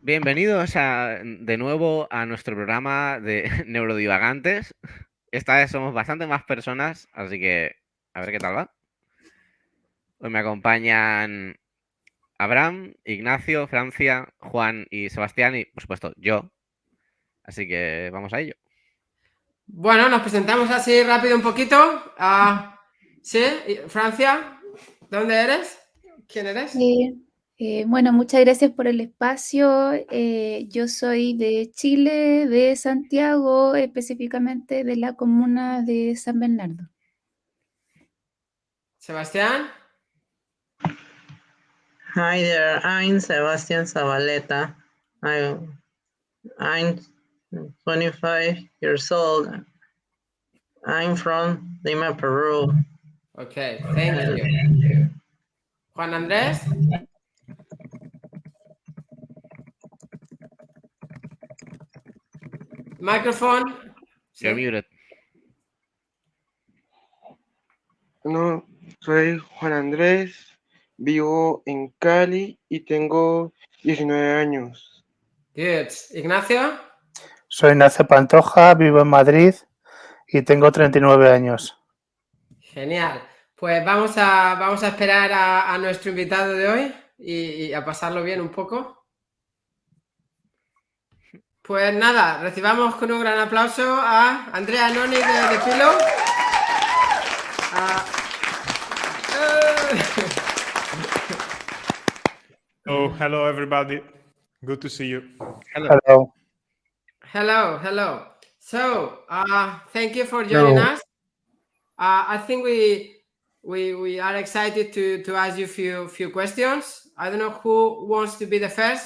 Bienvenidos de nuevo a nuestro programa de Neurodivagantes. Esta vez somos bastante más personas, así que a ver qué tal va. Hoy me acompañan Abraham, Ignacio, Francia, Juan y Sebastián y, por supuesto, yo. Así que vamos a ello. Bueno, nos presentamos así rápido un poquito. Sí, Francia, ¿dónde eres? ¿Quién eres? Bueno, muchas gracias por el espacio. Yo soy de Chile, de Santiago, específicamente de la comuna de San Bernardo. Sebastián. Hi there, I'm Sebastián Zabaleta. I'm 25 years old. I'm from Lima, Peru. Okay, thank you. Juan Andrés. Microphone. You're muted. No, soy Juan Andrés, vivo en Cali y tengo 19 años. Good. Ignacio. Soy Ignacio Pantoja, vivo en Madrid y tengo 39 años. Genial. Pues vamos a esperar a nuestro invitado de hoy y a pasarlo bien un poco. Pues nada, recibamos con un gran aplauso a Andrea Nonni de Pillow. Oh, hello everybody. Good to see you. Hello. Hello. So, thank you for joining us. I think we are excited to ask you few questions. I don't know who wants to be the first.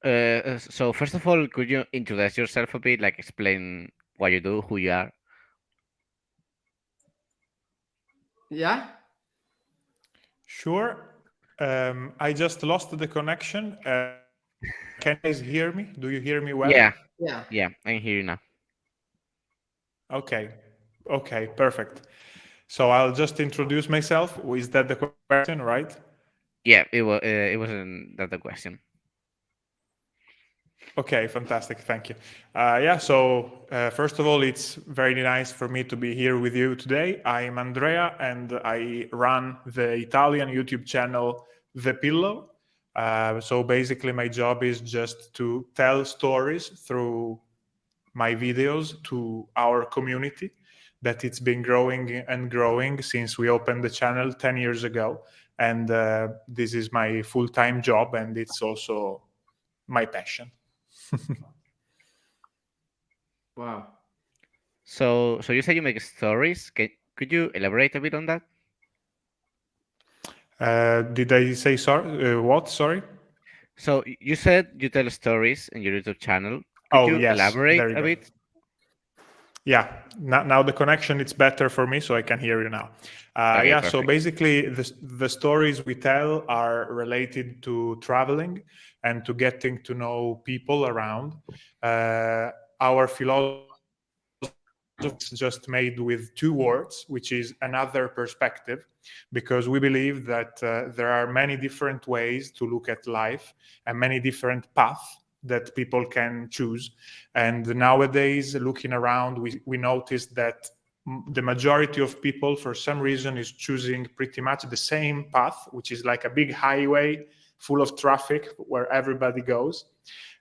So first of all, could you introduce yourself a bit, like explain what you do, who you are? Yeah. Sure. I just lost the connection. Can you guys hear me? Do you hear me well? Yeah, I can hear you now. Okay, perfect. So I'll just introduce myself. Is that the question, right? Yeah, it wasn't that the question. Okay, fantastic. Thank you. So first of all, it's very nice for me to be here with you today. I'm Andrea, and I run the Italian YouTube channel The Pillow. So basically, my job is just to tell stories through my videos to our community that it's been growing and growing since we opened the channel 10 years ago. And this is my full-time job, and it's also my passion. Wow. So you say you make stories. Could you elaborate a bit on that? Did I say sorry? What? Sorry. So you said you tell stories in your YouTube channel. Could you elaborate a bit? Yeah. Now the connection it's better for me, so I can hear you now. Okay, so basically, the stories we tell are related to traveling and to getting to know people around. Our philosophy is just made with two words, which is another perspective, because we believe that there are many different ways to look at life and many different paths that people can choose. And nowadays, looking around, we notice that the majority of people, for some reason, is choosing pretty much the same path, which is like a big highway full of traffic where everybody goes.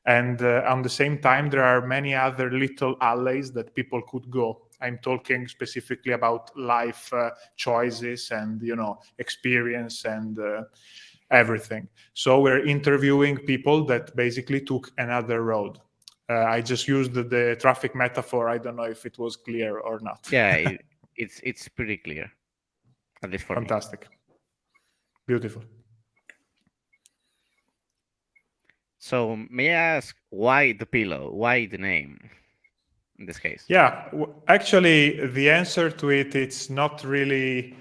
And on the same time, there are many other little alleys that people could go. I'm talking specifically about life choices and, experience and everything. So we're interviewing people that basically took another road. I just used the traffic metaphor. I don't know if it was clear or not. Yeah, it's pretty clear, at least for me. Fantastic. Beautiful. So may I ask, why the pillow? Why the name in this case? Yeah, actually, the answer to it's not really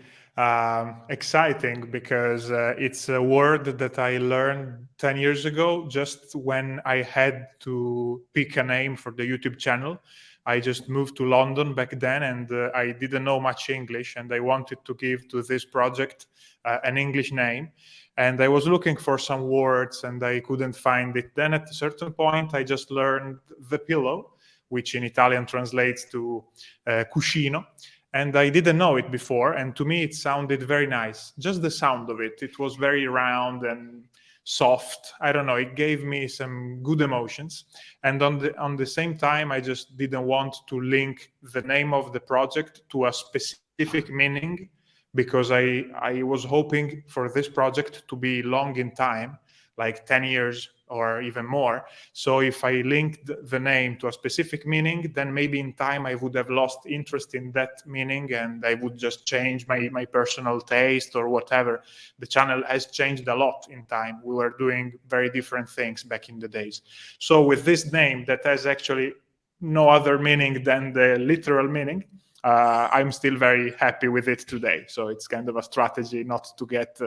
exciting, because it's a word that I learned 10 years ago, just when I had to pick a name for the YouTube channel. I just moved to London back then, and I didn't know much English, and I wanted to give to this project an English name. And I was looking for some words, and I couldn't find it. Then at a certain point, I just learned the pillow, which in Italian translates to cuscino. And I didn't know it before, and to me it sounded very nice. Just the sound of it. It was very round and soft. I don't know, it gave me some good emotions. And on the same time, I just didn't want to link the name of the project to a specific meaning, because I was hoping for this project to be long in time, like 10 years or even more. So if I linked the name to a specific meaning, then maybe in time I would have lost interest in that meaning, and I would just change my personal taste or whatever. The channel has changed a lot in time. We were doing very different things back in the days. So with this name that has actually no other meaning than the literal meaning, I'm still very happy with it today. So it's kind of a strategy not to get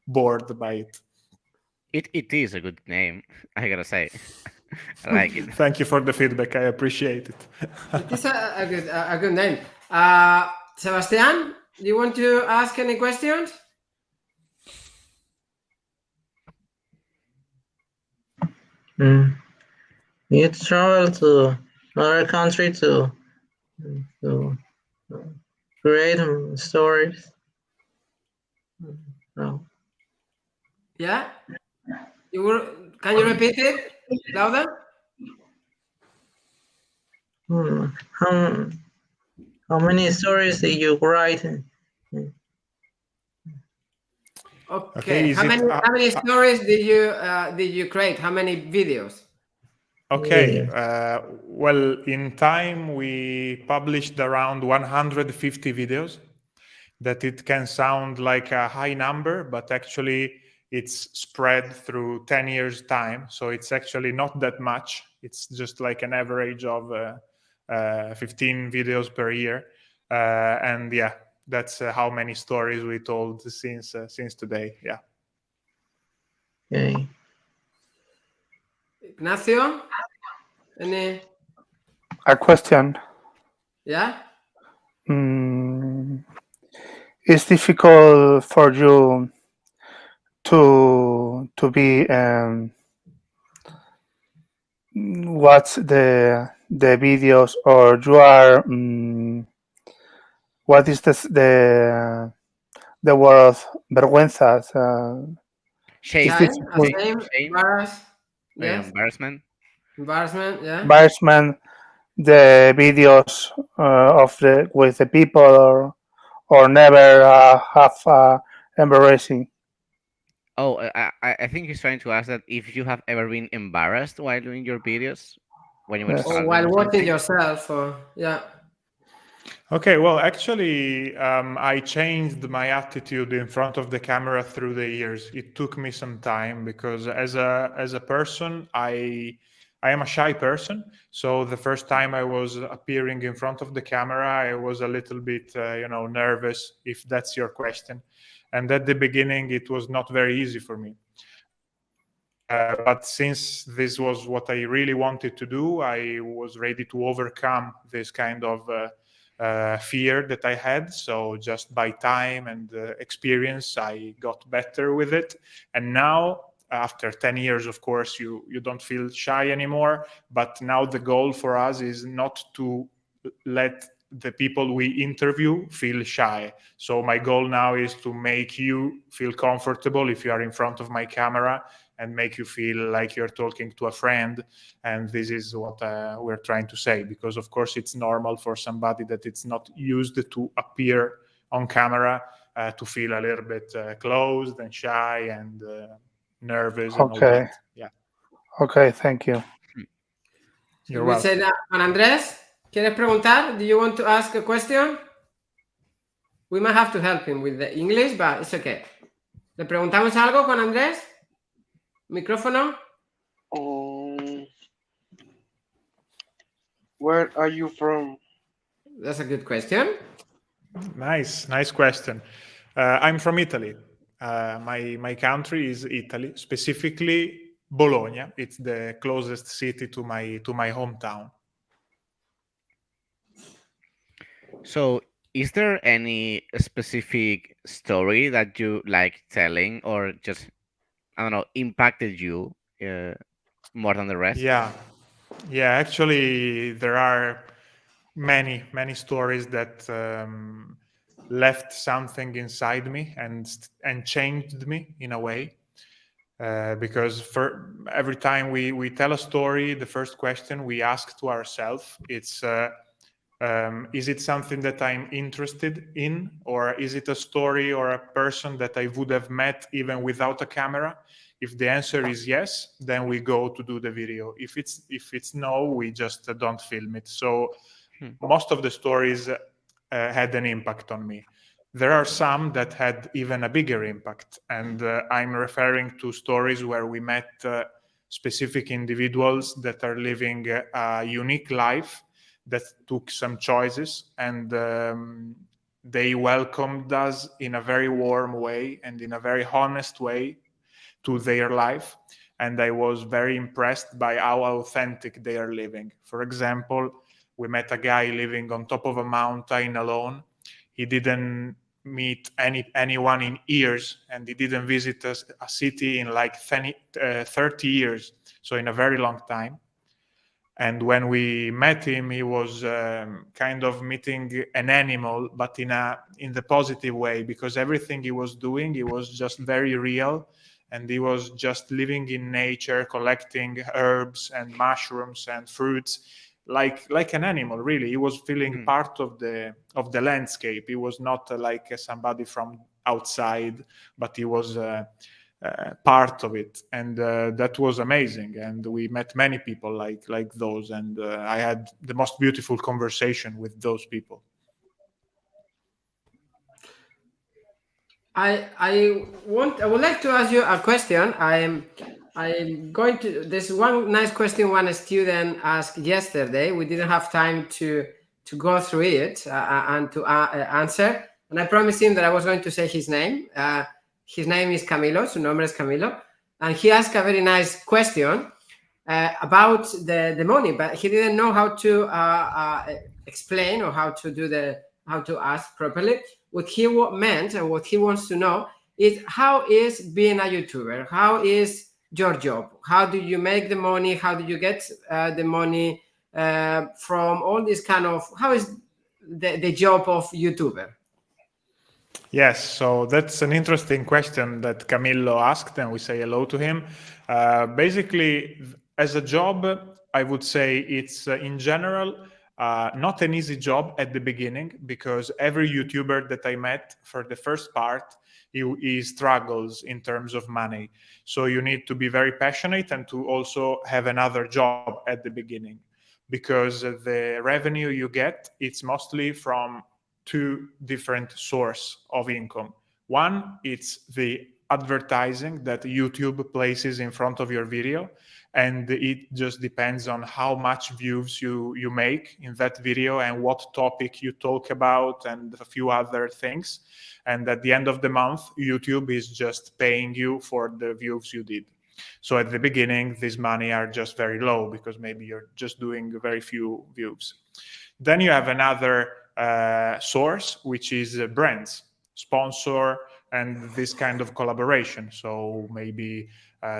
bored by it. It is a good name, I gotta say. I like it. Thank you for the feedback. I appreciate it. It is a good name. Sebastian, do you want to ask any questions? You travel to another country to create stories. No. Yeah. Can you repeat it louder? How many stories did you write? Okay. How many stories did you create? How many videos? Okay. Well, in time, we published around 150 videos. That it can sound like a high number, but actually it's spread through 10 years time. So it's actually not that much. It's just like an average of 15 videos per year. And yeah, that's how many stories we told since today. Yeah. Okay. Ignacio? Any? A question. Yeah? It's difficult for you to be watch the videos, or you are what is the word vergüenzas? Shame. Shame. Yes. Embarrassment. Embarrassment. Yeah. Embarrassment. The videos with the people, or never have embarrassing. Oh, I think he's trying to ask that if you have ever been embarrassed while doing your videos, when you were or while watching yourself, or yeah. Okay, well, actually, I changed my attitude in front of the camera through the years. It took me some time, because as a person, I am a shy person. So the first time I was appearing in front of the camera, I was a little bit, nervous, if that's your question. And at the beginning, it was not very easy for me. But since this was what I really wanted to do, I was ready to overcome this kind of fear that I had. So just by time and experience, I got better with it. And now, after 10 years, of course, you don't feel shy anymore. But now the goal for us is not to let the people we interview feel shy. So my goal now is to make you feel comfortable if you are in front of my camera, and make you feel like you're talking to a friend. And this is what we're trying to say, because of course it's normal for somebody that it's not used to appear on camera to feel a little bit closed and shy and nervous and all that. Yeah. Okay, thank you. You're welcome. Say that. Juan Andrés, ¿quieres preguntar? Do you want to ask a question? We might have to help him with the English, but it's okay. ¿Le preguntamos algo, Juan Andrés? Micrófono. Where are you from? That's a good question. Nice question. I'm from Italy. My country is Italy, specifically Bologna. It's the closest city to my hometown. So, is there any specific story that you like telling, or just, I don't know, impacted you more than the rest? Yeah, yeah. Actually, there are many stories that left something inside me and changed me in a way. Because for every time we tell a story, the first question we ask to ourselves it's is it something that I'm interested in, or is it a story or a person that I would have met even without a camera? If the answer is yes, then we go to do the video. If it's no, we just don't film it. So Hmm. most of the stories had an impact on me. There are some that had even a bigger impact, and I'm referring to stories where we met specific individuals that are living a unique life, that took some choices, and they welcomed us in a very warm way and in a very honest way to their life. And I was very impressed by how authentic they are living. For example, we met a guy living on top of a mountain alone. He didn't meet anyone in years, and he didn't visit a city in like 30 years, so in a very long time. And when we met him, he was kind of meeting an animal, but in the positive way, because everything he was doing, he was just very real, and he was just living in nature, collecting herbs and mushrooms and fruits, like an animal. Really, he was feeling part of the landscape. He was not like somebody from outside, but he was part of it, and that was amazing. And we met many people like those, and I had the most beautiful conversation with those people. I would like to ask you a question. I'm going to. There's one nice question one student asked yesterday. We didn't have time to go through it and to answer. And I promised him that I was going to say his name. His name is Camilo. Su nombre es Camilo, and he asked a very nice question about the money, but he didn't know how to explain or how to ask properly. What he meant and what he wants to know is, how is being a YouTuber? How is your job? How do you make the money? How do you get the money from all this kind of? How is the job of YouTuber? Yes, so that's an interesting question that Camillo asked, and we say hello to him. Basically, as a job, I would say it's in general not an easy job at the beginning, because every YouTuber that I met for the first part, he struggles in terms of money. So you need to be very passionate and to also have another job at the beginning, because the revenue you get, it's mostly from two different sources of income. One, it's the advertising that YouTube places in front of your video, and it just depends on how much views you make in that video and what topic you talk about and a few other things. And at the end of the month, YouTube is just paying you for the views you did. So at the beginning, these money are just very low, because maybe you're just doing very few views. Then you have another source, which is brands, sponsor, and this kind of collaboration. So maybe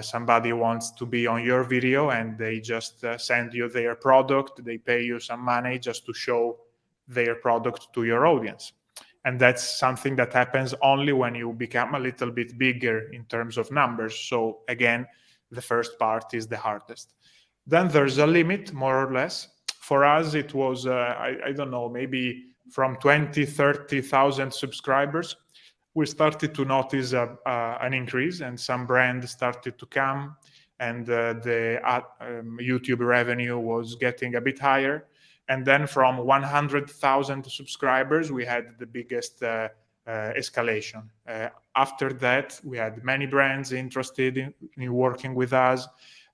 somebody wants to be on your video, and they just send you their product. They pay you some money just to show their product to your audience. And that's something that happens only when you become a little bit bigger in terms of numbers. So again, the first part is the hardest. Then there's a limit, more or less. For us, it was, I don't know, maybe from 20, 30,000 subscribers, we started to notice an increase, and some brands started to come, and the YouTube revenue was getting a bit higher. And then from 100,000 subscribers, we had the biggest escalation. After that, we had many brands interested in working with us,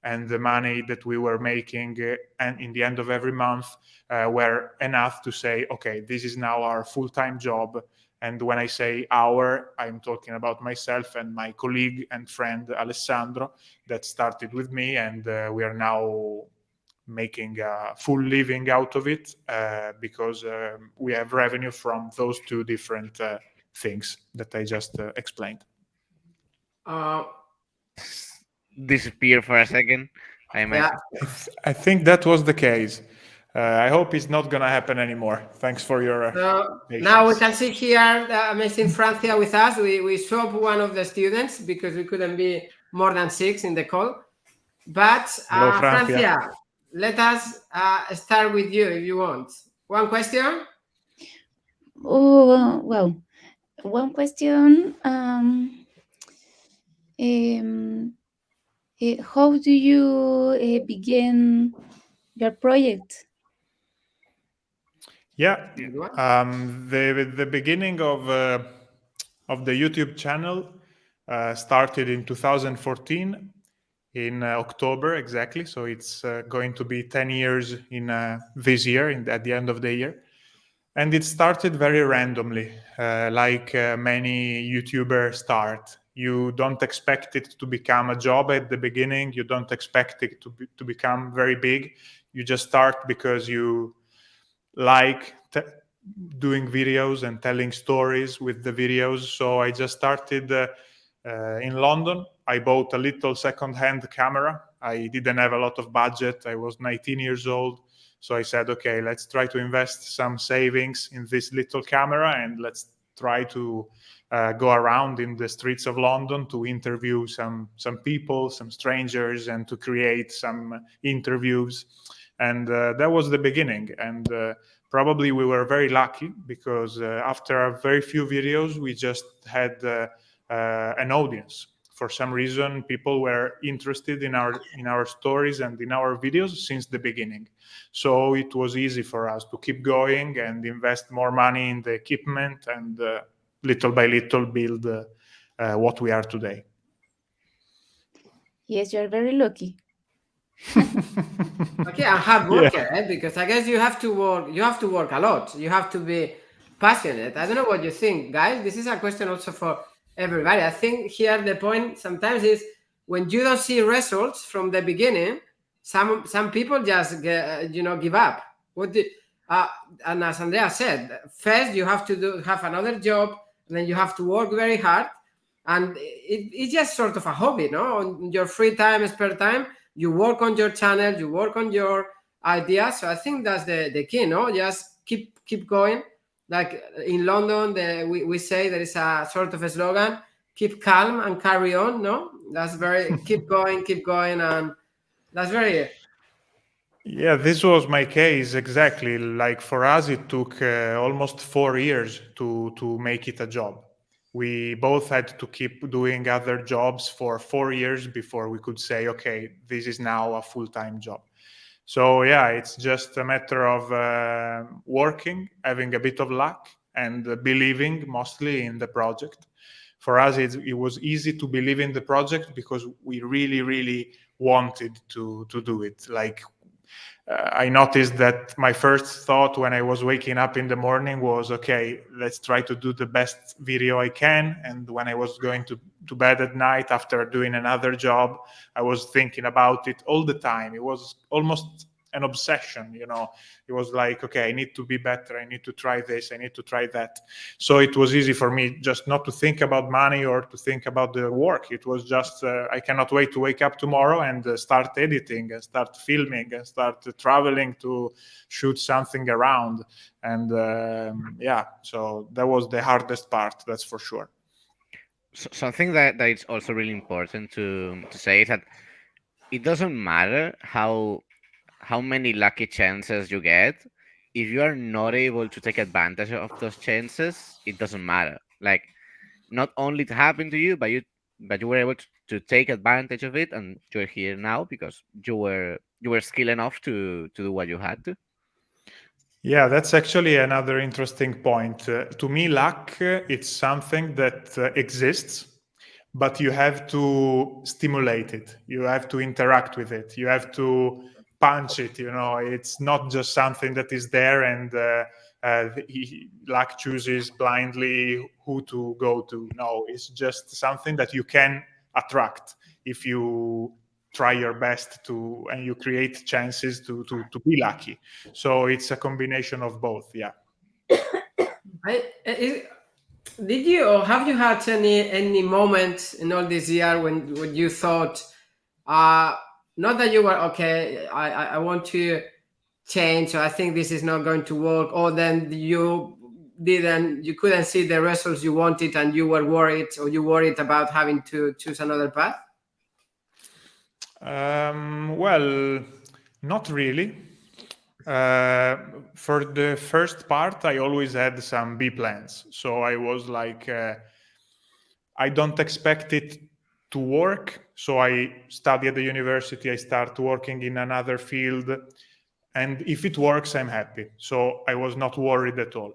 and the money that we were making and in the end of every month were enough to say, okay, this is now our full-time job. And when I say our, I'm talking about myself and my colleague and friend Alessandro, that started with me, and we are now making a full living out of it, because we have revenue from those two different things that I just explained. Disappear for a second, I imagine. I think that was the case. I hope it's not going to happen anymore. Thanks for your patience. Now we can see here the amazing Francia with us. We swapped one of the students because we couldn't be more than 6 in the call. But Hello, Francia. Francia, let us start with you if you want. One question? Oh, well, one question. How do you begin your project? Yeah, the beginning of the YouTube channel started in 2014 in October exactly. So it's going to be 10 years in this year, at the end of the year. And it started very randomly, like many YouTubers start. You don't expect it to become a job at the beginning. You don't expect it to become very big. You just start because you like doing videos and telling stories with the videos. So I just started in London. I bought a little second-hand camera. I didn't have a lot of budget. I was 19 years old. So I said, okay, let's try to invest some savings in this little camera, and let's try to go around in the streets of London to interview some people, some strangers, and to create some interviews. And that was the beginning. And probably we were very lucky because after a very few videos, we just had an audience. For some reason, people were interested in our stories and in our videos since the beginning. So it was easy for us to keep going and invest more money in the equipment and little by little build what we are today. Yes, you're very lucky. Okay, and hard worker, because I guess you have to work. You have to work a lot. You have to be passionate. I don't know what you think, guys. This is a question also for everybody. I think here the point sometimes is when you don't see results from the beginning, some people just give up. And as Andrea said, first you have to have another job, and then you have to work very hard, and it's just sort of a hobby, no? On your free time, spare time, you work on your channel, you work on your ideas. So I think that's the key, no? Just keep going. Like in London, we say there is a sort of a slogan: keep calm and carry on. No, that's very keep going, and that's very. Yeah, this was my case exactly. Like for us, it took almost 4 years to make it a job. We both had to keep doing other jobs for 4 years before we could say, okay, this is now a full-time job. So yeah, it's just a matter of working, having a bit of luck, and believing mostly in the project. For us, it was easy to believe in the project because we really, really wanted to do it. Like I noticed that my first thought when I was waking up in the morning was, okay, let's try to do the best video I can. And when I was going to bed at night after doing another job, I was thinking about it all the time. It was almost an obsession, you know. It was like, okay, I need to be better. I need to try this. I need to try that. So it was easy for me just not to think about money or to think about the work. It was just, I cannot wait to wake up tomorrow and start editing and start filming and start traveling to shoot something around. And so that was the hardest part, that's for sure. So, something that is also really important to say is that it doesn't matter how many lucky chances you get. If you are not able to take advantage of those chances, it doesn't matter. Like, not only it happened to you, but you were able to take advantage of it, and you're here now because you were skilled enough to do what you had to. Yeah, that's actually another interesting point. To me, luck, it's something that exists, but you have to stimulate it. You have to interact with it. You have to punch it. You know, it's not just something that is there and luck chooses blindly who to go to. No, it's just something that you can attract if you try your best and you create chances to be lucky. So it's a combination of both. Yeah. Did you, or have you had any moment in all this year when you thought, not that you were okay, I want to change, or I think this is not going to work, or then you couldn't see the results you wanted and you were worried, or you worried about having to choose another path? Well, not really. For the first part, I always had some B plans. So I was like, I don't expect it to work. So I study at the university, I start working in another field. And if it works, I'm happy. So I was not worried at all.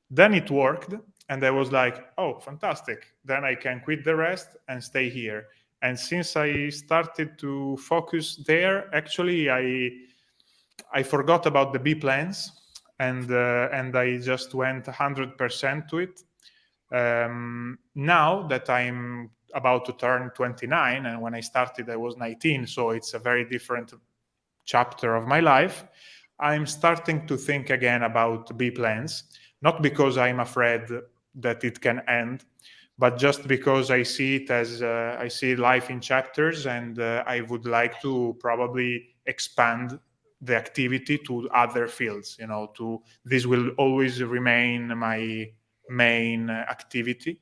Then it worked. And I was like, oh, fantastic. Then I can quit the rest and stay here. And since I started to focus there, actually, I forgot about the B plans, and I just went 100% to it. Now that I'm about to turn 29, and when I started I was 19, so it's a very different chapter of my life, I'm starting to think again about B plans, not because I'm afraid that it can end, but just because I see it as I see life in chapters, and I would like to probably expand the activity to other fields. This will always remain my main activity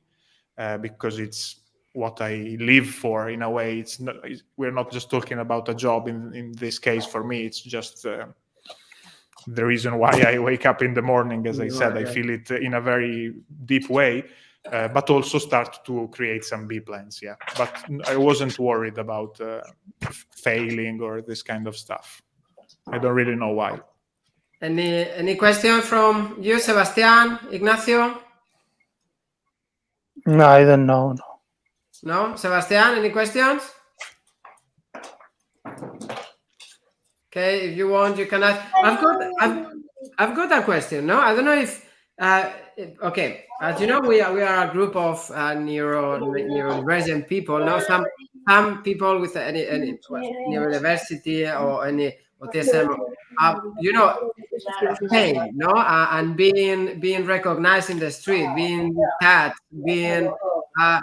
because it's what I live for in a way. We're not just talking about a job in this case. For me, it's just the reason why I wake up in the morning. As I said, I feel it in a very deep way. But also start to create some B plans, yeah. But I wasn't worried about failing or this kind of stuff. I don't really know why. Any question from you, Sebastian, Ignacio? No, I don't know. No, Sebastian, any questions? Okay, if you want, you can ask. I've got a question. No, I don't know if. Okay, as you know, we are a group of neurodivergent people. No, some people with any neurodiversity or any autism, pain, no, and being recognized in the street, being cat, being, at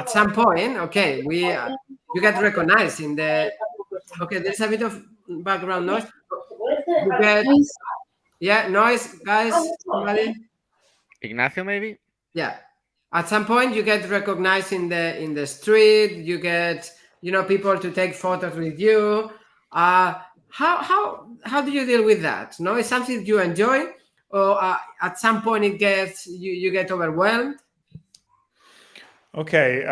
some point, okay, you get recognized in the. Okay, there's a bit of background noise. You get, yeah, noise, guys. Somebody? Ignacio, maybe? Yeah. At some point, you get recognized in the street. You get, people to take photos with you. How do you deal with that? No, it's something you enjoy, or at some point you get overwhelmed. Okay,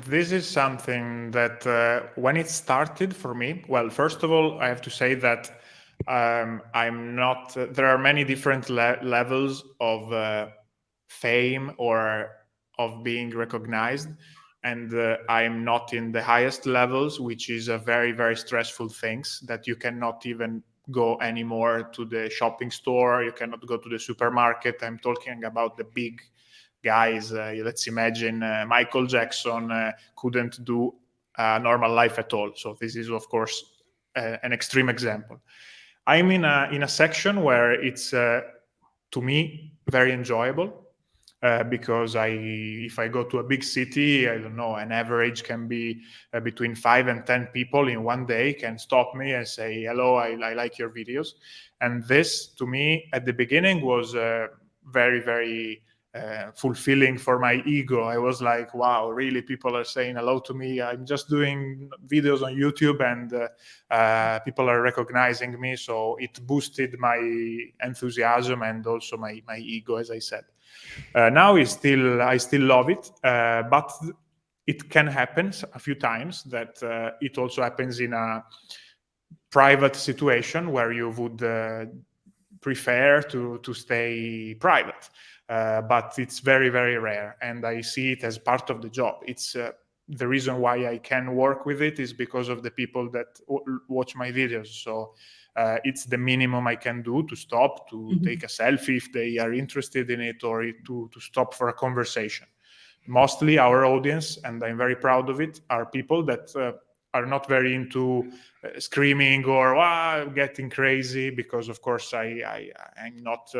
this is something that when it started for me, well, first of all, I have to say that I'm not, there are many different levels of fame or of being recognized. And I'm not in the highest levels, which is a very, very stressful things that you cannot even go anymore to the shopping store. You cannot go to the supermarket. I'm talking about the big guys. Let's imagine Michael Jackson couldn't do a normal life at all. So this is, of course, an extreme example. I'm in a section where it's, to me, very enjoyable. Because if I go to a big city, I don't know, an average can be between 5 and 10 people in one day can stop me and say, hello, I like your videos. And this, to me, at the beginning was very, very fulfilling for my ego. I was like, wow, really, people are saying hello to me. I'm just doing videos on YouTube and people are recognizing me. So it boosted my enthusiasm and also my ego, as I said. Now I still love it, but it can happen a few times that it also happens in a private situation where you would prefer to stay private. But it's very, very rare, and I see it as part of the job. It's the reason why I can work with it is because of the people that watch my videos. So it's the minimum I can do to stop, to take a selfie if they are interested in it, or to stop for a conversation. Mostly our audience, and I'm very proud of it, are people that are not very into screaming or getting crazy, because of course I'm not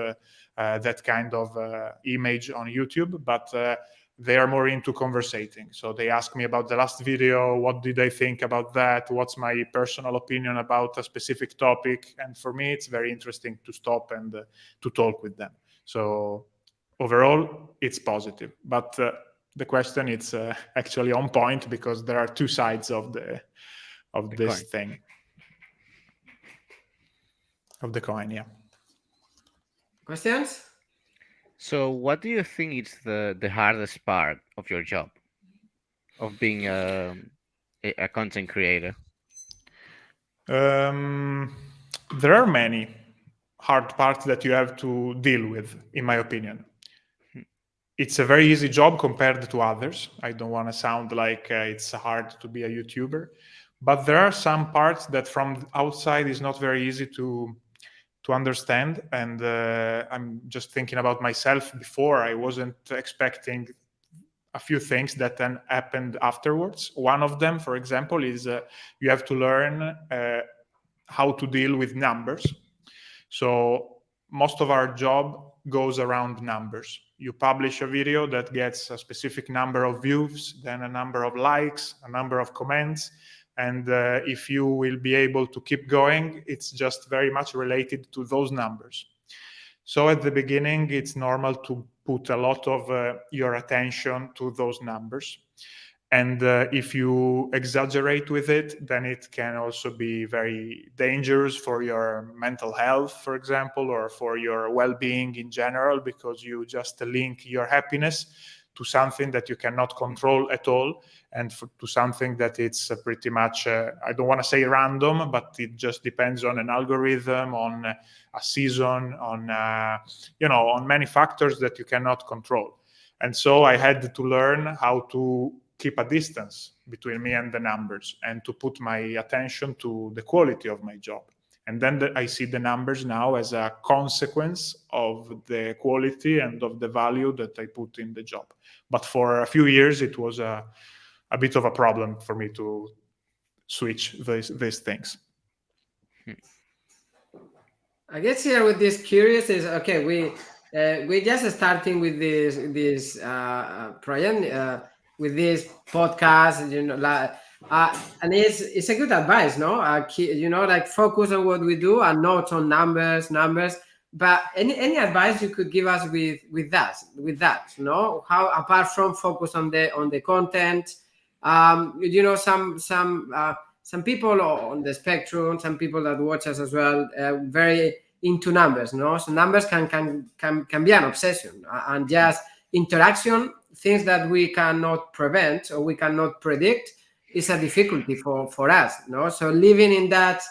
that kind of image on YouTube, but they are more into conversating. So they ask me about the last video, what did I think about that, what's my personal opinion about a specific topic, and for me it's very interesting to stop and to talk with them. So overall it's positive, but the question is actually on point, because there are two sides of this coin. thing, of the coin. Yeah. Questions? So what do you think is the hardest part of your job, of being a content creator? There are many hard parts that you have to deal with, in my opinion. It's a very easy job compared to others. I don't want to sound like it's hard to be a YouTuber, but there are some parts that from outside is not very easy to understand. And I'm just thinking about myself. Before, I wasn't expecting a few things that then happened afterwards. One of them, for example, is you have to learn how to deal with numbers. So most of our job goes around numbers. You publish a video that gets a specific number of views, then a number of likes, a number of comments. And if you will be able to keep going, it's just very much related to those numbers. So at the beginning, it's normal to put a lot of your attention to those numbers. And if you exaggerate with it, then it can also be very dangerous for your mental health, for example, or for your well-being in general, because you just link your happiness to something that you cannot control at all, and to something that it's pretty much, I don't want to say random, but it just depends on an algorithm, on a season, on on many factors that you cannot control. And so I had to learn how to keep a distance between me and the numbers, and to put my attention to the quality of my job. And then I see the numbers now as a consequence of the quality and of the value that I put in the job. But for a few years, it was a bit of a problem for me to switch these things. I guess here with this curious is, okay, we just starting with this project, with this podcast, and it's a good advice, no? Like focus on what we do and not on numbers. But any advice you could give us with that, no? How, apart from focus on the content, some people on the spectrum, some people that watch us as well, very into numbers, no? So numbers can be an obsession, and just interaction, things that we cannot prevent or we cannot predict, is a difficulty for us, no? So living in that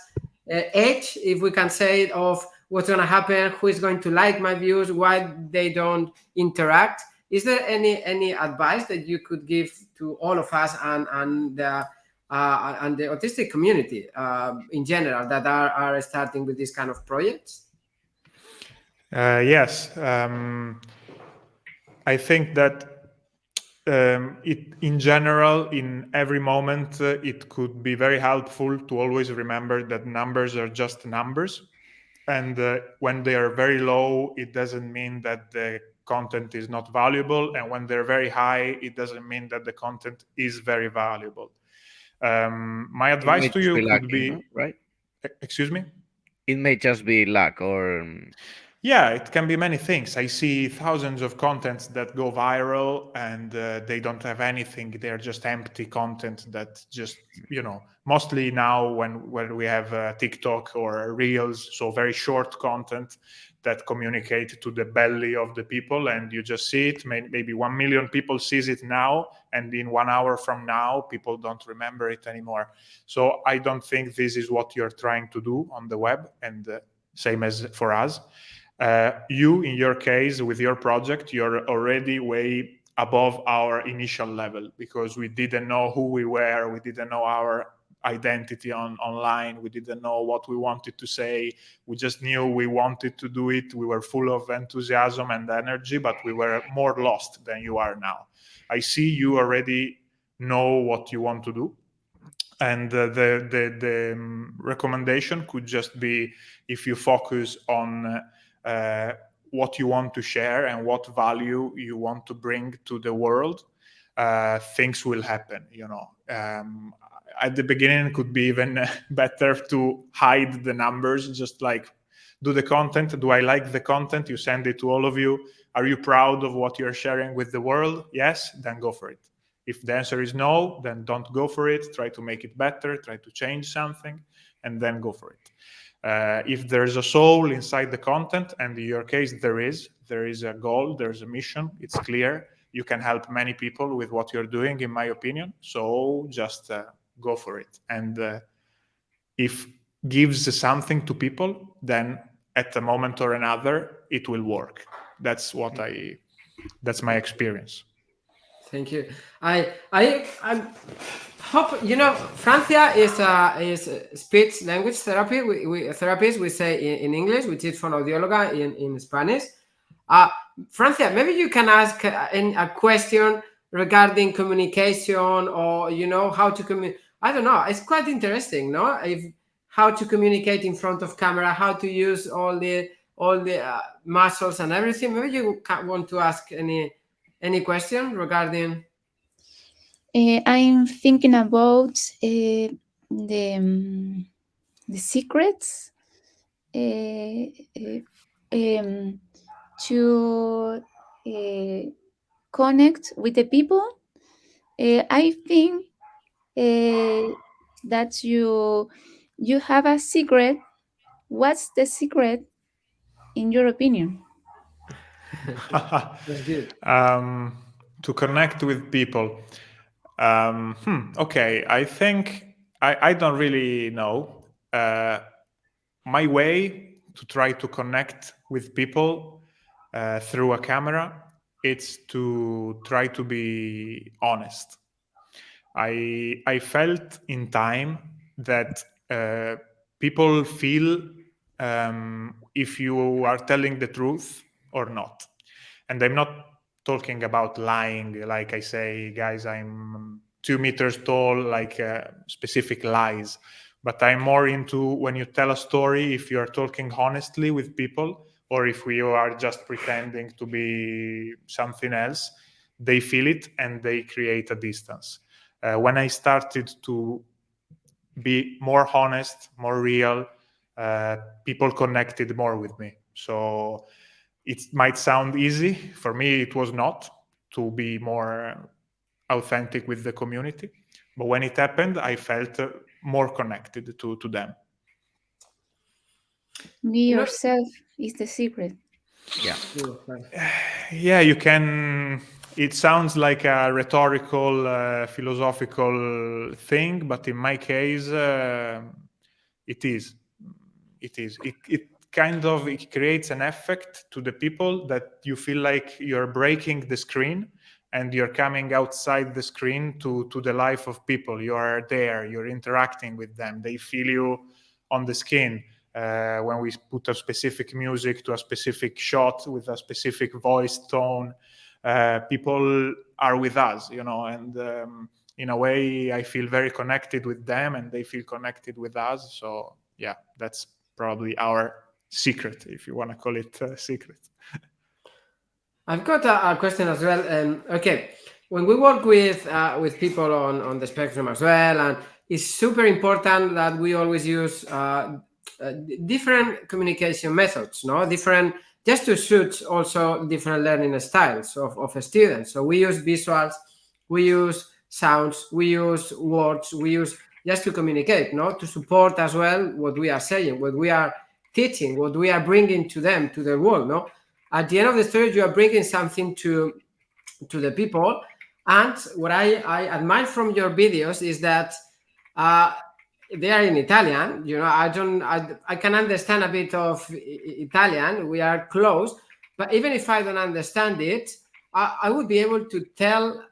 edge, if we can say, of what's going to happen, who is going to like my views, why they don't interact. Is there any advice that you could give to all of us and the autistic community in general that are starting with this kind of projects? Yes. I think that in general, in every moment, it could be very helpful to always remember that numbers are just numbers. And when they are very low, it doesn't mean that the content is not valuable. And when they're very high, it doesn't mean that the content is very valuable. My advice to you could be, right? Excuse me? It may just be luck, or yeah, it can be many things. I see thousands of contents that go viral, and they don't have anything. They're just empty content that just, mostly now when we have TikTok or Reels, so very short content that communicate to the belly of the people, and you just see it. Maybe 1 million people sees it now, and in 1 hour from now, people don't remember it anymore. So I don't think this is what you're trying to do on the web, and same as for us. You, in your case, with your project, you're already way above our initial level, because we didn't know who we were. We didn't know our identity online. We didn't know what we wanted to say. We just knew we wanted to do it. We were full of enthusiasm and energy, but we were more lost than you are now. I see you already know what you want to do. And the recommendation could just be, if you focus on what you want to share and what value you want to bring to the world, things will happen, you know. At the beginning, it could be even better to hide the numbers, just like do the content. Do I like the content? You send it to all of you. Are you proud of what you're sharing with the world? Yes, then go for it. If the answer is no, then don't go for it. Try to make it better, try to change something, and then go for it. If there's a soul inside the content, and in your case there is a goal, there's a mission, it's clear, you can help many people with what you're doing, in my opinion. So just go for it. And if gives something to people, then at a moment or another, it will work. That's that's my experience. Thank you. I hope, you know, Francia is speech language therapy. Therapists, we say in English, we teach fonoaudióloga in Spanish. Francia, maybe you can ask a question regarding communication, or, you know, how to communicate. I don't know. It's quite interesting, no? How to communicate in front of camera, how to use all the muscles and everything. Maybe you want to ask any question regarding? I'm thinking about the secrets to connect with the people. I think that you have a secret. What's the secret, in your opinion? That's good. To connect with people. Okay, I think I don't really know. My way to try to connect with people through a camera, it's to try to be honest. I felt in time that people feel if you are telling the truth or not. And I'm not talking about lying, like I say, guys, I'm 2 meters tall, like specific lies. But I'm more into when you tell a story, if you're talking honestly with people, or if you are just pretending to be something else, they feel it and they create a distance. When I started to be more honest, more real, people connected more with me. So it might sound easy. For me, it was not, to be more authentic with the community. But when it happened, I felt more connected to them. Be yourself is the secret. Yeah, you can. It sounds like a rhetorical, philosophical thing, but in my case, it is. It kind of, it creates an effect to the people that you feel like you're breaking the screen and you're coming outside the screen to the life of people. You are there, you're interacting with them. They feel you on the skin. When we put a specific music to a specific shot with a specific voice tone, people are with us, you know, and in a way I feel very connected with them and they feel connected with us. So yeah, that's probably our secret, if you want to call it a secret. I've got a question as well. Okay, when we work with people on the spectrum as well, and it's super important that we always use different communication methods, no? Different, just to suit also different learning styles of students. So we use visuals, we use sounds, we use words, we use just to communicate, no? To support as well what we are saying, what we are teaching, what we are bringing to them, to the world, no? At the end of the story, you are bringing something to the people. And what I admire from your videos is that they are in Italian. You know, I can understand a bit of Italian. We are close, but even if I don't understand it, I would be able to tell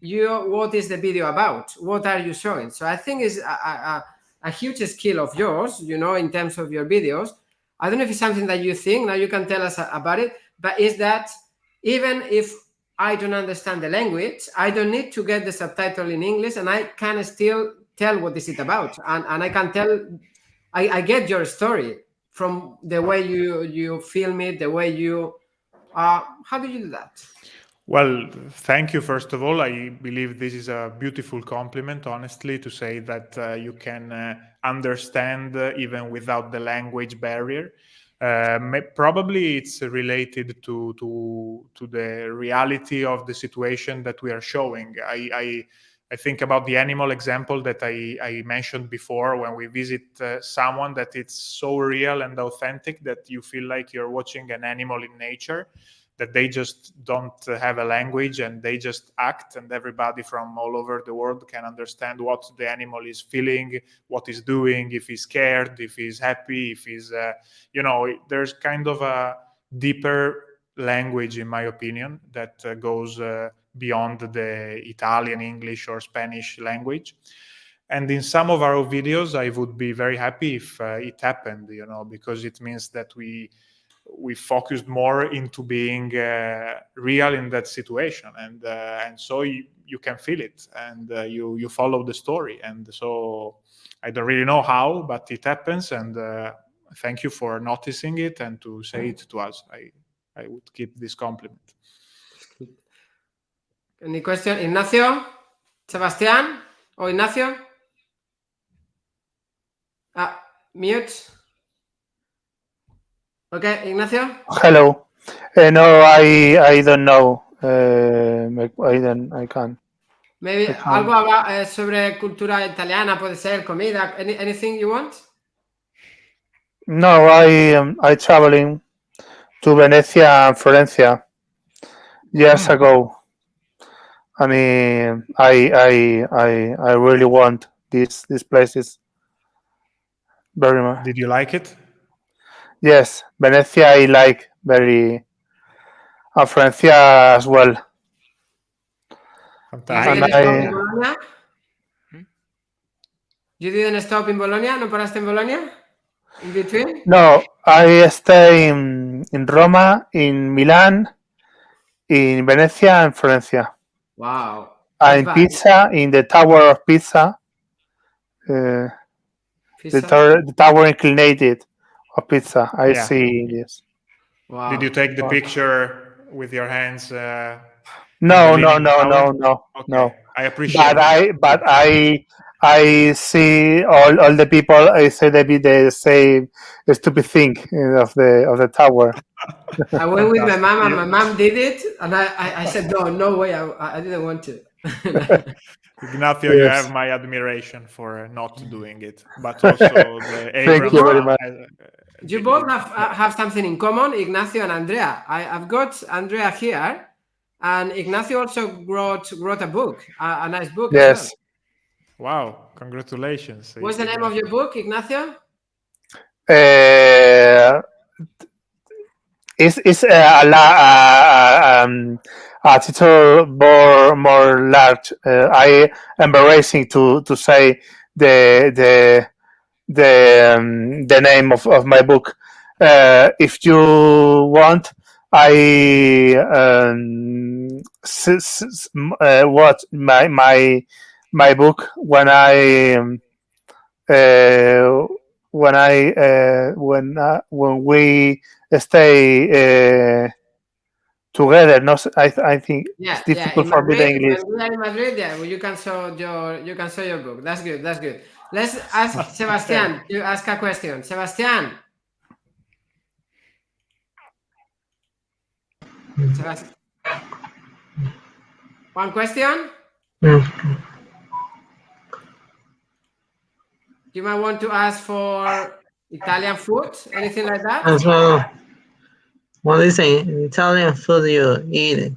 you what is the video about, what are you showing. So I think it's a huge skill of yours, you know, in terms of your videos. I don't know if it's something that you think, now you can tell us about it, but is that even if I don't understand the language, I don't need to get the subtitle in English, and I can still tell what is it about, and I can tell. I get your story from the way you film it, the way you. How do you do that? Well, thank you, first of all. I believe this is a beautiful compliment, honestly, to say that you can understand even without the language barrier. Probably it's related to the reality of the situation that we are showing. I think about the animal example that I mentioned before, when we visit someone, that it's so real and authentic that you feel like you're watching an animal in nature, that they just don't have a language and they just act, and everybody from all over the world can understand what the animal is feeling, what he's doing, if he's scared, if he's happy, if he's, there's kind of a deeper language, in my opinion, that goes beyond the Italian, English, or Spanish language. And in some of our videos, I would be very happy if it happened, because it means that we focused more into being real in that situation, and so you can feel it, and you follow the story. And so I don't really know how, but it happens, and thank you for noticing it and to say it to us. I would keep this compliment. Any question? Ignacio? Sebastián? Or Ignacio? Mute. Okay, Ignacio? Hello. No, I don't know. I can't. Maybe algo sobre cultura italiana, puede ser, comida, anything you want? No, I traveling to Venezia and Florencia years ago. I mean, I really want these places very much. Did you like it? Yes, Venezia I like very, and Florencia as well. Fantastic. You didn't stop in Bologna? You didn't stop in Bologna? ¿No paraste en Bologna? In between? No, I stay in Roma, in Milan, in Venezia and Florencia. Wow. And Pisa, in the Tower of Pisa. The tower inclinated of Pisa. I see this. Wow. Did you take the picture with your hands? No. Okay. I appreciate it. But I see all the people. I say they say a stupid thing of the tower. I went with my mom, and my mom did it, and I said no way, I didn't want to. Ignacio, you have my admiration for not doing it, but also Thank you very much. You both have something in common, Ignacio and Andrea. I've got Andrea here, and Ignacio also wrote a book, a nice book. Yes. As well. Wow! Congratulations. What's the name of your book, Ignacio? It's a title more large. I embarrassing to say the name of my book. If you want, I what my book when we stay together. No, I think it's difficult for me the English. When we are in Madrid, well, you can show your book. That's good. Let's ask Sebastián to ask a question. Sebastián. One question? You might want to ask for Italian food, anything like that? So, what is Italian food you eat?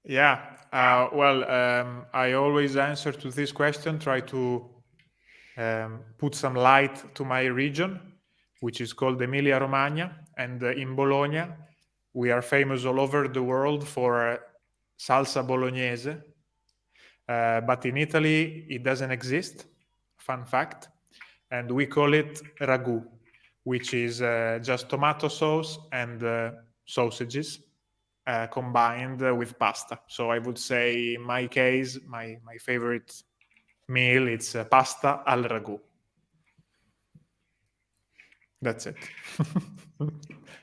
Yeah. I always answer to this question, try to put some light to my region, which is called Emilia-Romagna. And in Bologna, we are famous all over the world for salsa bolognese. But in Italy, it doesn't exist, fun fact. And we call it ragu, which is just tomato sauce and sausages. combined with pasta. So I would say, in my case, my favorite meal, it's pasta al ragù. That's it.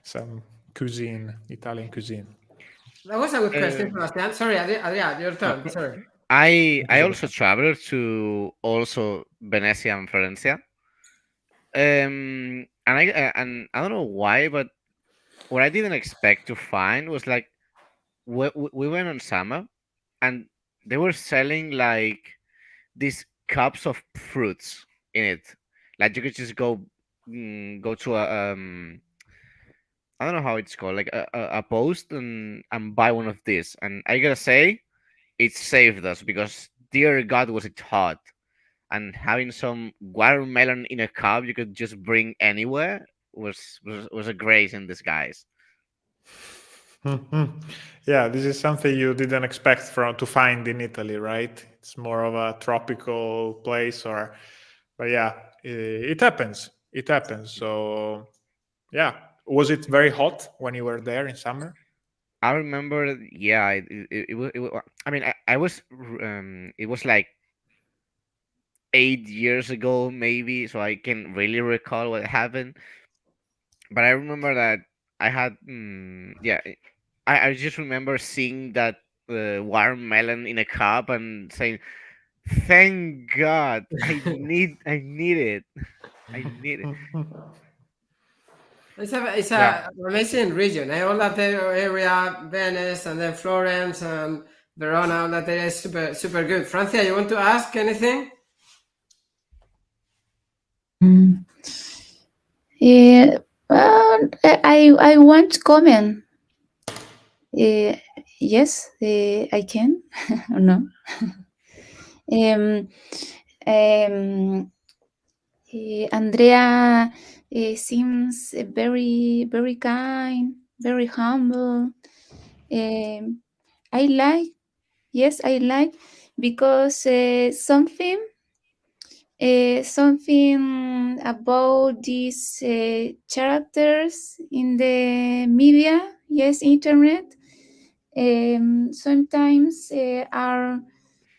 Some cuisine, Italian cuisine. That was a good question, Sebastian. Sorry, Adria, your turn. Sorry. I also traveled to also Venezia and Florencia. And I don't know why, but what I didn't expect to find was like we went on summer and they were selling like these cups of fruits in it. Like you could just go to a I don't know how it's called, like a post and buy one of these. And I gotta say, it saved us because dear God was it hot. And having some watermelon in a cup you could just bring anywhere was a grace in disguise. Yeah, this is something you didn't expect to find in Italy, right? It's more of a tropical place, but yeah, it happens. It happens. So yeah, was it very hot when you were there in summer? I remember, yeah, I mean, I was, it was like 8 years ago, maybe, so I can really recall what happened. But I remember that I had, yeah, I just remember seeing that watermelon in a cup and saying, "Thank God, I need it, I need it." It's a amazing region. All that area, Venice, and then Florence and Verona. All that area is super good. Francia, you want to ask anything? Yeah, well, I want to comment. Yes, I can or no. Andrea seems very, very kind, very humble. I like, yes, I like because something about these characters in the media, yes, internet, sometimes are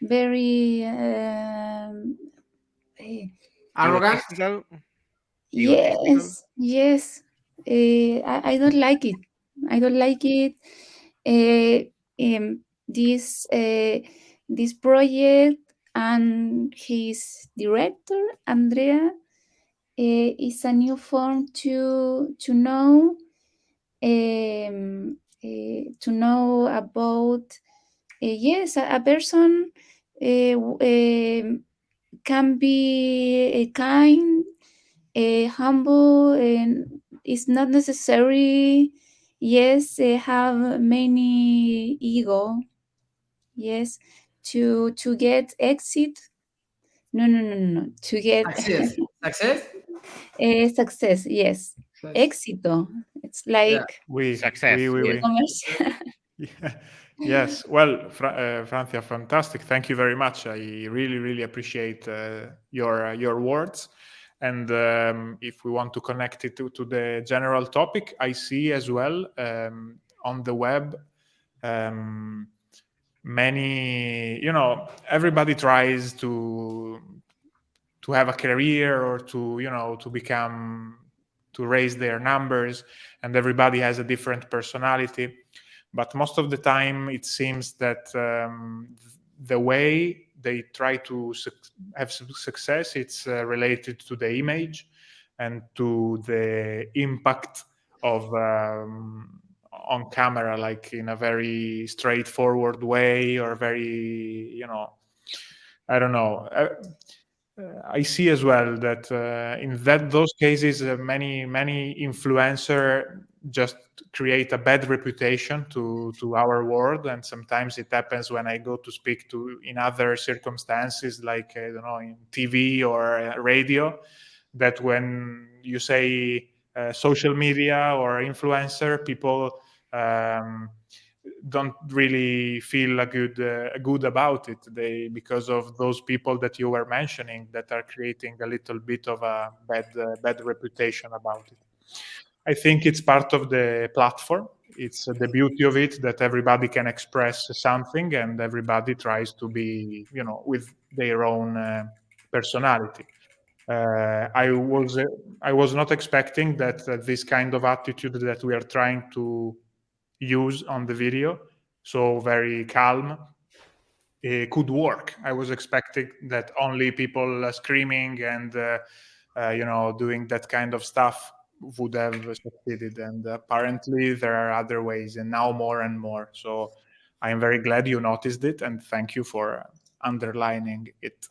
very Arrogant? yes, yes. I don't like it. I don't like it. This project and his director Andrea is a new form to know about yes, a person can be kind, humble, and it's not necessary. Yes, have many ego. Yes, to get exit. No. To get Success. Success? success. Yes, éxito. It's like Success. commercial. Yes. Well, Francia, fantastic. Thank you very much. I really appreciate your words. And if we want to connect it to the general topic, I see as well on the web many, everybody tries to have a career or to raise their numbers, and everybody has a different personality. But most of the time, it seems that the way they try to have success, it's related to the image and to the impact of on camera, like in a very straightforward way, or very, I don't know. I see as well that in those cases, many influencer just create a bad reputation to our world, and sometimes it happens when I go to speak in other circumstances, like I don't know, in TV or radio, that when you say social media or influencer, people don't really feel good about it. Because of those people that you were mentioning that are creating a little bit of a bad reputation about it. I think it's part of the platform. it's the beauty of it that everybody can express something and everybody tries to be, with their own personality. I was not expecting that this kind of attitude that we are trying to use on the video, so very calm, could work. I was expecting that only people screaming and doing that kind of stuff would have succeeded, and apparently there are other ways, and now more and more. So I am very glad you noticed it, and thank you for underlining it.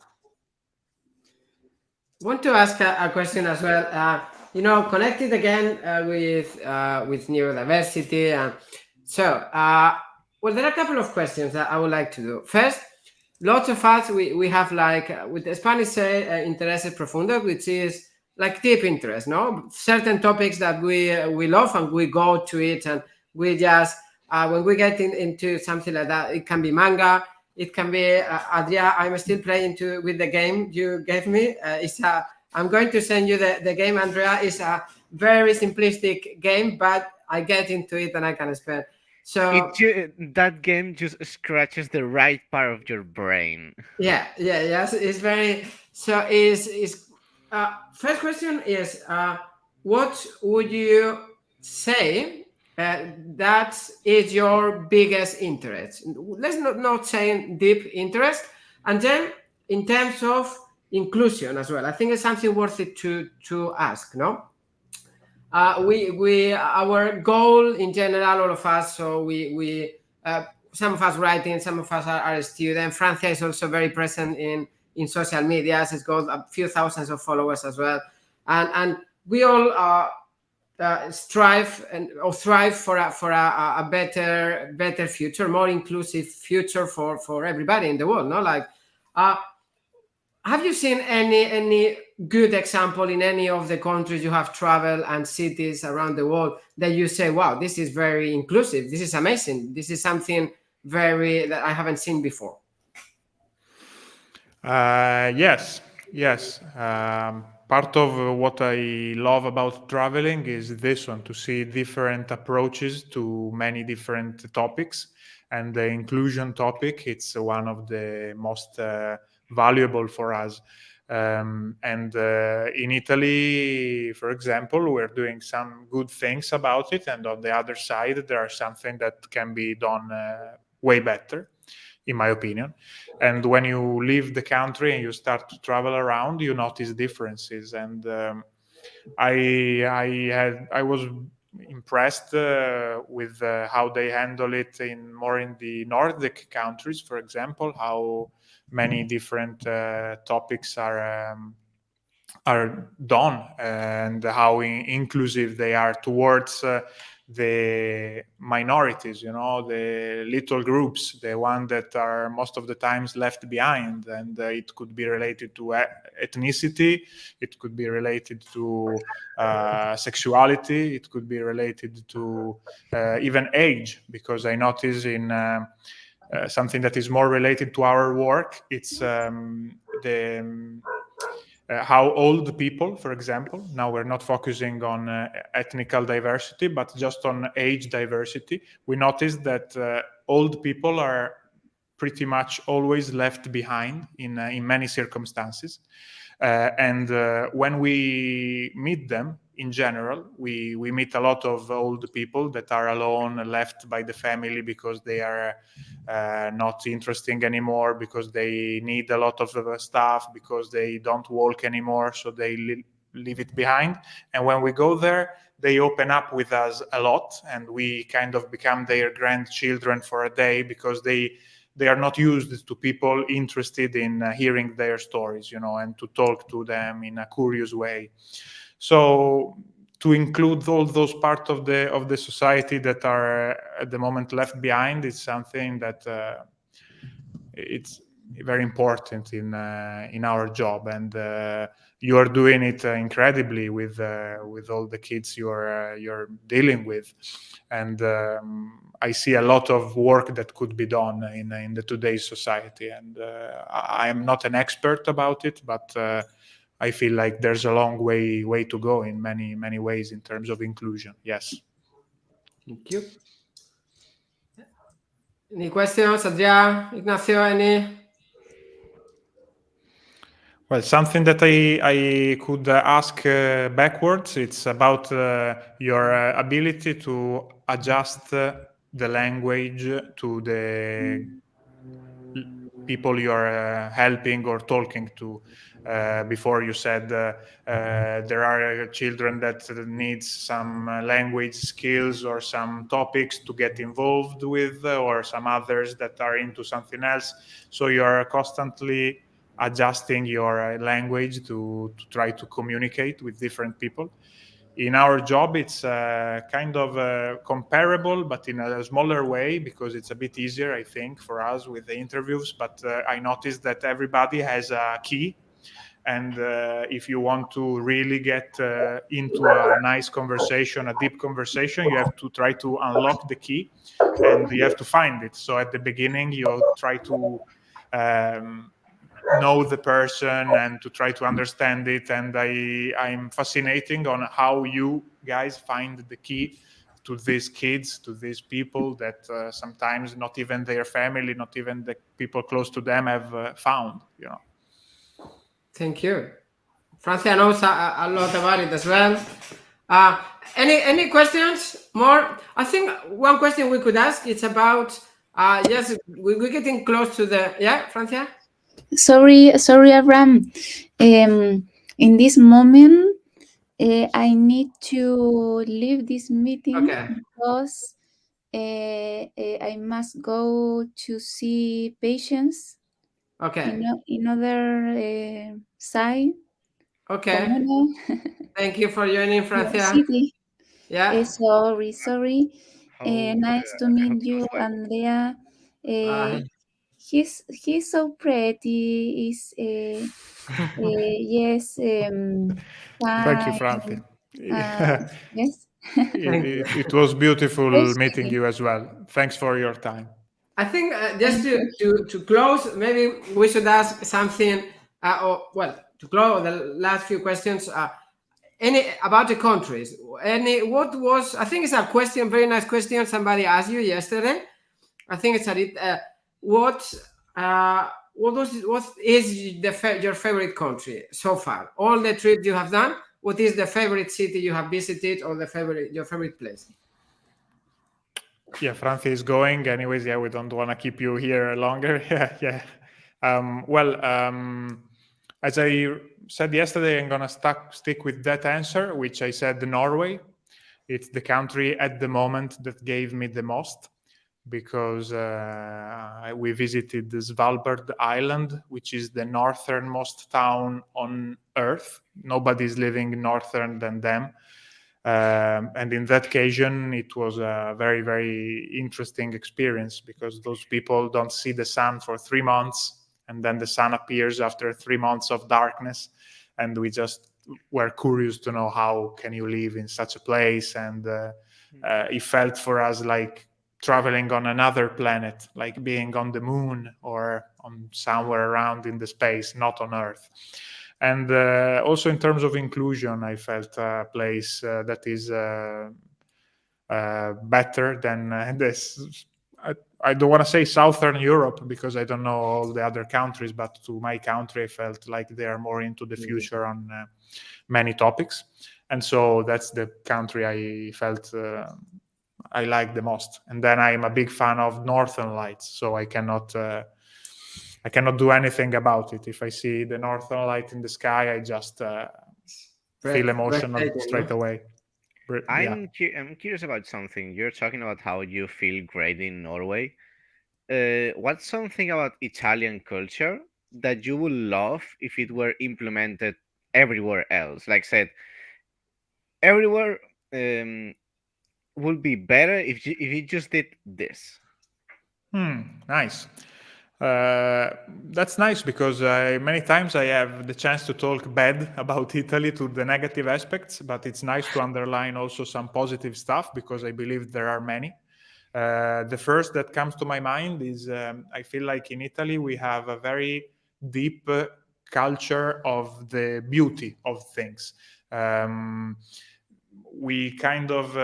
Want to ask a question as well. Connected again with neurodiversity. Well, there are a couple of questions that I would like to do. First, lots of us we have with the Spanish say intereses profundos, which is like deep interest, no? Certain topics that we love and we go to it, and we just when we get into something like that, it can be manga. It can be Adria. I'm still playing with the game you gave me. I'm going to send you the game, Andrea. It's a very simplistic game, but I get into it and I can spend. So that game just scratches the right part of your brain. Yes. It's very. So first question is what would you say that is your biggest interest? Let's not say deep interest. And then in terms of inclusion as well, I think it's something worth it to ask, no? Our goal in general, all of us, so we some of us writing, some of us are students. Francia is also very present in social media. It's got a few thousands of followers as well, and we all strive or thrive for a better future, more inclusive future for everybody in the world, no? Have you seen any good example in any of the countries you have traveled and cities around the world that you say, wow, this is very inclusive, this is amazing, this is something that I haven't seen before? Yes. Part of what I love about traveling is this one, to see different approaches to many different topics. And the inclusion topic, it's one of the most valuable for us. In Italy, for example, we're doing some good things about it. And on the other side, there are something that can be done way better, in my opinion. And when you leave the country and you start to travel around, you notice differences. And I was impressed with how they handle it more in the Nordic countries, for example, how many different topics are done, and how inclusive they are towards the minorities, the little groups, the one that are most of the times left behind. And it could be related to ethnicity, it could be related to sexuality, it could be related to even age, because I notice in something that is more related to our work, it's how old people, for example, now we're not focusing on ethnical diversity, but just on age diversity. We notice that old people are pretty much always left behind in many circumstances. And when we meet them, in general, we meet a lot of old people that are alone, left by the family because they are not interesting anymore, because they need a lot of stuff, because they don't walk anymore, so they leave it behind. And when we go there, they open up with us a lot, and we kind of become their grandchildren for a day, because they are not used to people interested in hearing their stories, and to talk to them in a curious way. So to include all those parts of the society that are at the moment left behind is something that it's very important in our job, and you are doing it incredibly with all the kids you're dealing with. And I see a lot of work that could be done in the today's society, and I am not an expert about it, but I feel like there's a long way to go in many ways in terms of inclusion. Yes. Thank you. Any questions, Andrea, Ignacio? Any? Well, something that I could ask backwards, it's about your ability to adjust the language to the people you're helping or talking to. Before you said there are children that needs some language skills or some topics to get involved with, or some others that are into something else. So you're constantly adjusting your language to try to communicate with different people. In our job, it's kind of comparable, but in a smaller way, because it's a bit easier, I think, for us with the interviews. But I noticed that everybody has a key. And if you want to really get into a nice conversation, a deep conversation, you have to try to unlock the key, and you have to find it. So at the beginning, you try to know the person and to try to understand it. And I'm fascinating on how you guys find the key to these kids, to these people that sometimes not even their family, not even the people close to them have found, you know. Thank you. Francia knows a lot about it as well. Any questions more? I think one question we could ask is about yes, we're getting close to the Francia. Sorry, Abraham. In this moment, I need to leave this meeting because I must go to see patients. Okay. In other side. Okay. Comuna. Thank you for joining, Francia. City. Yeah. Sorry. Nice to meet you, Andrea. He's so pretty. Yes. Thank you, Francia. Yes. It was beautiful meeting you as well. Thanks for your time. I think just to close, maybe we should ask something. To close the last few questions. Any about the countries? What was? I think it's a question, very nice question. Somebody asked you yesterday. I think it's a bit. What is your favorite country so far? All the trips you have done. What is the favorite city you have visited, or your favorite place? Yeah, Francia is going. Anyways, we don't want to keep you here longer. Yeah. As I said yesterday, I'm going to stick with that answer, which I said Norway. It's the country at the moment that gave me the most, because we visited the Svalbard Island, which is the northernmost town on Earth. Nobody's living northern than them. And in that occasion, it was a very, very interesting experience, because those people don't see the sun for 3 months, and then the sun appears after 3 months of darkness. And we just were curious to know, how can you live in such a place? And it felt for us like traveling on another planet, like being on the moon or on somewhere around in the space, not on Earth. And also in terms of inclusion, I felt a place that is better than this. I don't want to say Southern Europe, because I don't know all the other countries, but to my country, I felt like they are more into the future on many topics. And so that's the country I felt I like the most. And then I'm a big fan of Northern Lights, so I cannot do anything about it. If I see the Northern Light in the sky, I just feel emotional straight away. I'm curious about something. You're talking about how you feel great in Norway. What's something about Italian culture that you would love if it were implemented everywhere else? Like said, everywhere would be better if you just did this. Nice. That's nice, because many times I have the chance to talk bad about Italy, to the negative aspects, but it's nice to underline also some positive stuff, because I believe there are many. The first that comes to my mind is I feel like in Italy we have a very deep culture of the beauty of things. We kind of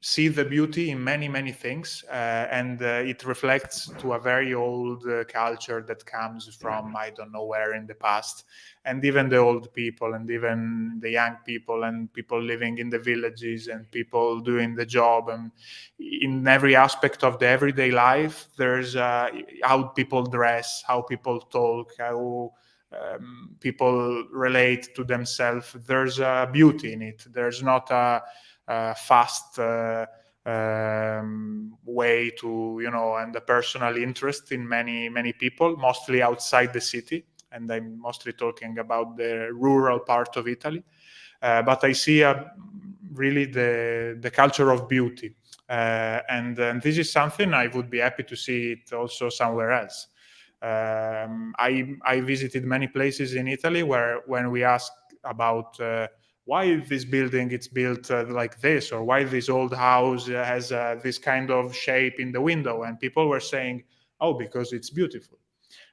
see the beauty in many things, and it reflects to a very old culture that comes from I don't know where in the past. And even the old people, and even the young people, and people living in the villages, and people doing the job, and in every aspect of the everyday life, there's how people dress, how people talk, how people relate to themselves. There's a beauty in it. There's not a fast way to, and a personal interest in many people, mostly outside the city. And I'm mostly talking about the rural part of Italy. But I see really the culture of beauty. And this is something I would be happy to see it also somewhere else. I visited many places in Italy where when we ask about why this building it's built like this, or why this old house has this kind of shape in the window, and people were saying, oh, because it's beautiful.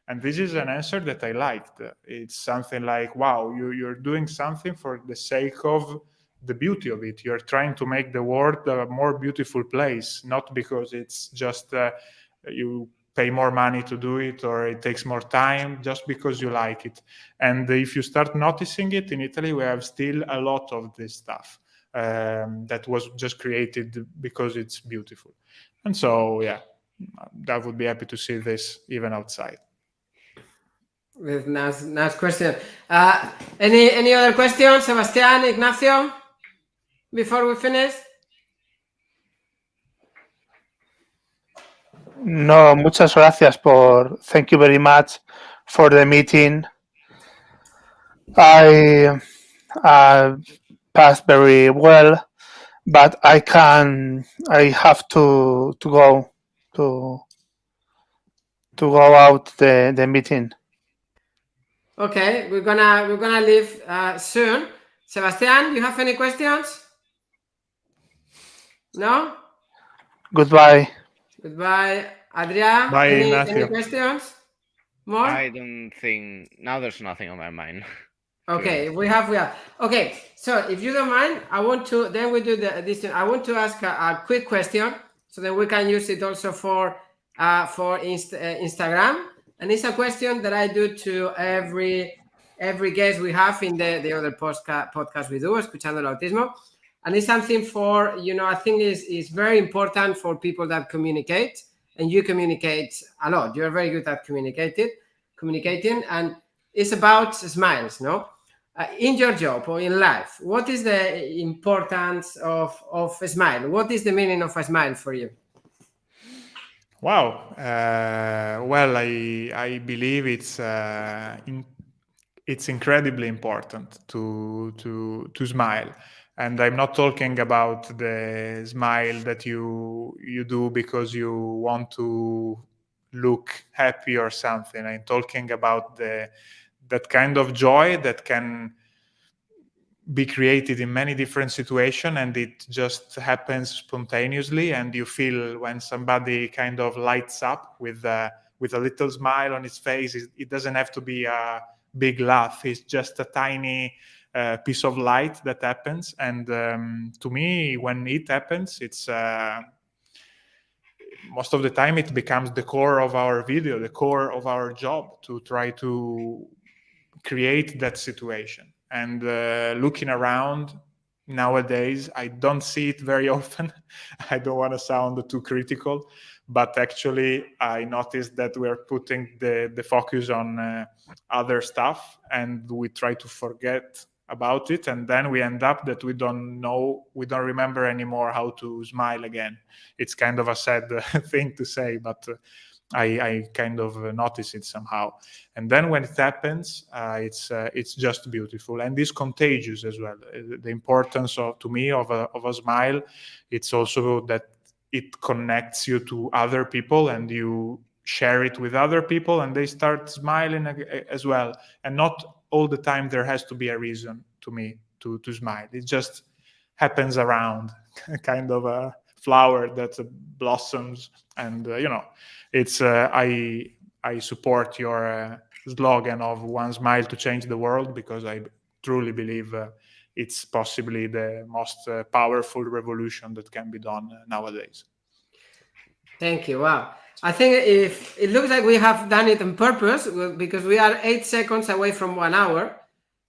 And this is an answer that I liked. It's something like, wow, you're doing something for the sake of the beauty of it. You're trying to make the world a more beautiful place, not because it's just you pay more money to do it, or it takes more time, just because you like it. And if you start noticing it in Italy, we have still a lot of this stuff that was just created because it's beautiful. And so, yeah, I would be happy to see this even outside. With nice question. Any other questions, Sebastián, Ignacio, before we finish? No, muchas gracias thank you very much for the meeting. I passed very well, but I have to go out the meeting. Okay, we're gonna leave soon. Sebastián, you have any questions? No? Goodbye. Goodbye. Adria, Bye, any Ignacio. questions? More? I don't think now there's nothing on my mind. Okay, we have. Okay, so if you don't mind, I want to. Then we do this. I want to ask a quick question, so then we can use it also for Instagram. And it's a question that I do to every guest we have in the other podcast we do, Escuchando el Autismo. And it's something for, I think is very important for people that communicate, and you communicate a lot. You're very good at communicating, and it's about smiles, no? In your job or in life, what is the importance of a smile? What is the meaning of a smile for you? Wow. Well, I believe it's incredibly important to smile. And I'm not talking about the smile that you do because you want to look happy or something. I'm talking about that kind of joy that can be created in many different situations, and it just happens spontaneously, and you feel when somebody kind of lights up with a little smile on his face. It doesn't have to be a big laugh. It's just a tiny piece of light that happens. And to me, when it happens, it's most of the time it becomes the core of our video, the core of our job, to try to create that situation. And looking around nowadays, I don't see it very often. I don't want to sound too critical, but actually I noticed that we're putting the focus on other stuff, and we try to forget about it, and then we end up that we don't remember anymore how to smile again. It's kind of a sad thing to say, but I kind of notice it somehow. And then when it happens, it's just beautiful, and it's contagious as well. The importance to me of a smile, it's also that it connects you to other people, and you share it with other people, and they start smiling as well. And not all the time there has to be a reason to me to smile. It just happens around, kind of a flower that blossoms, and it's I support your slogan of one smile to change the world, because I truly believe it's possibly the most powerful revolution that can be done nowadays. Thank you. Wow. I think if it looks like we have done it on purpose, because we are 8 seconds away from 1 hour.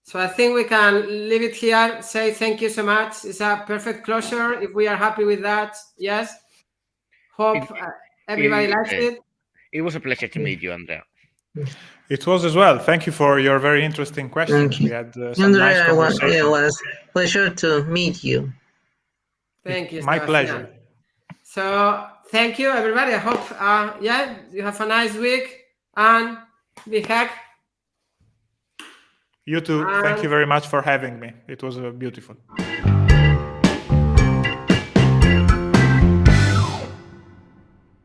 So I think we can leave it here. Say thank you so much. It's a perfect closure. If we are happy with that, yes. Hope everybody likes it. It was a pleasure to meet you, Andrea. It was as well. Thank you for your very interesting questions. We had some nice Andrea, conversation. it was a pleasure to meet you. Thank you, My Sebastian. pleasure. So thank you, everybody. I hope you have a nice week and be happy. You too. Thank you very much for having me. It was beautiful.